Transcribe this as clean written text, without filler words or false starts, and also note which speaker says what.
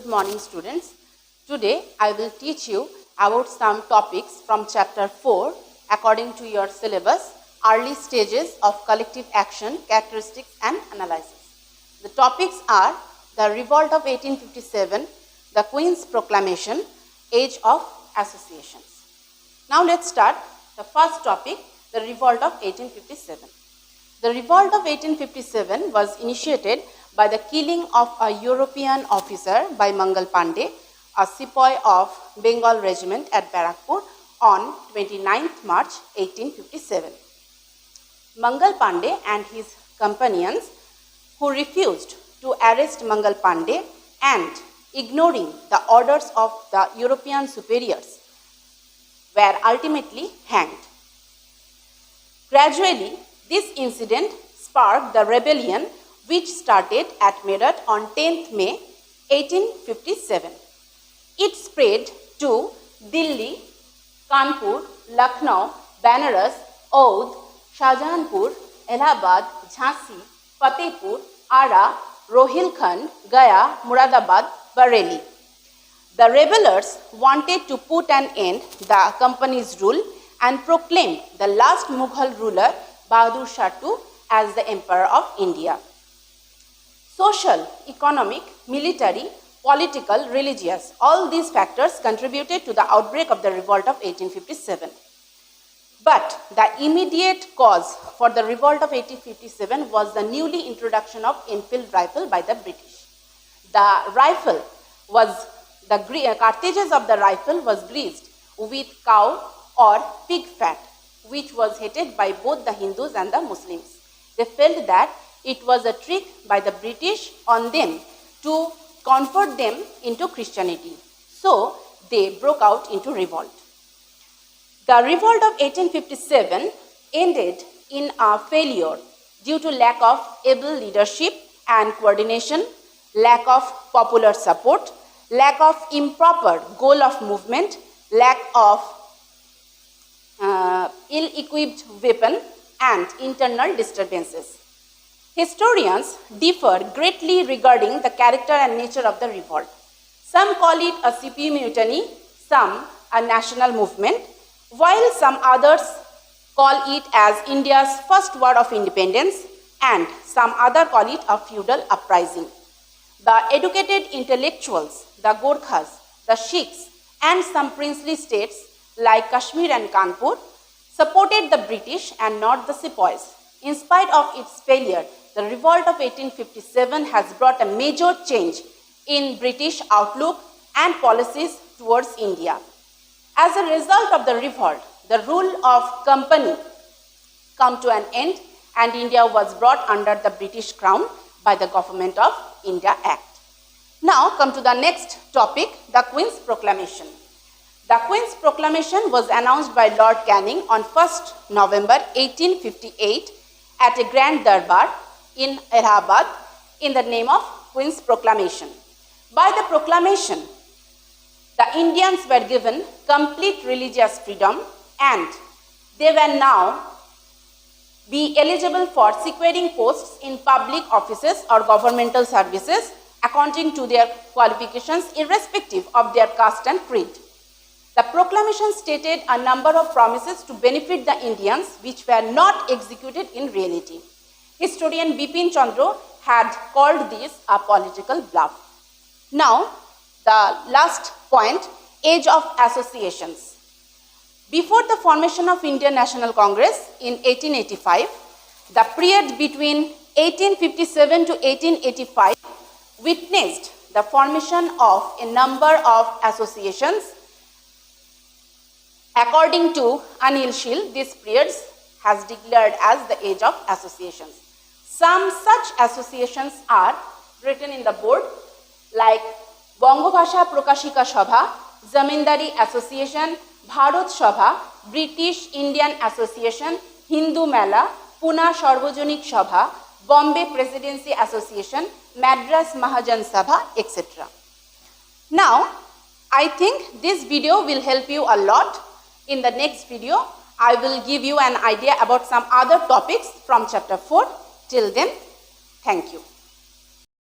Speaker 1: Good morning, students. Today I will teach you about some topics from chapter 4 according to your syllabus, early stages of collective action, characteristics and analysis. The topics are the revolt of 1857, the Queen's Proclamation, age of associations. Now let's start the first topic, the revolt of 1857. The revolt of 1857 was initiated by the killing of a European officer by Mangal Pandey, a sepoy of Bengal Regiment at Barakpur on 29th March 1857. Mangal Pandey and his companions, who refused to arrest Mangal Pandey and ignoring the orders of the European superiors, were ultimately hanged. Gradually, this incident sparked the rebellion which started at Meerut on 10th May 1857. It spread to Delhi, Kanpur, Lucknow, Banaras, Oudh, Shahjahanpur, Allahabad, Jhansi, Fatehpur, Ara, Rohilkhand, Gaya, Muradabad, Bareilly. The rebellers wanted to put an end to the company's rule and proclaimed the last Mughal ruler Bahadur Shah II as the Emperor of India. Social, economic, military, political, religious, all these factors contributed to the outbreak of the revolt of 1857. But the immediate cause for the revolt of 1857 was the newly introduction of Enfield rifle by the British. The rifle was, the cartridges of the rifle was greased with cow or pig fat, which was hated by both the Hindus and the Muslims. They felt that it was a trick by the British on them to convert them into Christianity. So they broke out into revolt. The revolt of 1857 ended in a failure due to lack of able leadership and coordination, lack of popular support, lack of improper goal of movement, lack of ill-equipped weapon and internal disturbances. Historians differ greatly regarding the character and nature of the revolt. Some call it a CP mutiny, some a national movement, while some others call it as India's first war of independence and some other call it a feudal uprising. The educated intellectuals, the Gorkhas, the Sikhs and some princely states like Kashmir and Kanpur supported the British and not the sepoys. In spite of its failure, the revolt of 1857 has brought a major change in British outlook and policies towards India. As a result of the revolt, the rule of company came to an end and India was brought under the British Crown by the Government of India Act. Now come to the next topic, the Queen's Proclamation. The Queen's Proclamation was announced by Lord Canning on 1st November 1858 at a grand darbar in Allahabad in the name of Queen's Proclamation. By the proclamation, the Indians were given complete religious freedom and they were now be eligible for securing posts in public offices or governmental services according to their qualifications irrespective of their caste and creed. The proclamation stated a number of promises to benefit the Indians which were not executed in reality. Historian Bipin Chandra had called this a political bluff. Now, the last point, age of associations. Before the formation of Indian National Congress in 1885, the period between 1857 to 1885 witnessed the formation of a number of associations. According to Anil Shil, this period has declared as the age of associations. Some such associations are written in the board like Bangabhasha Prakashika Sabha, Zamindari Association, Bharat Sabha, British Indian Association, Hindu Mela, Pune Sarvajanik Sabha, Bombay Presidency Association, Madras Mahajan Sabha, etc. Now, I think this video will help you a lot. In the next video, I will give you an idea about some other topics from chapter 4. Till then, thank you.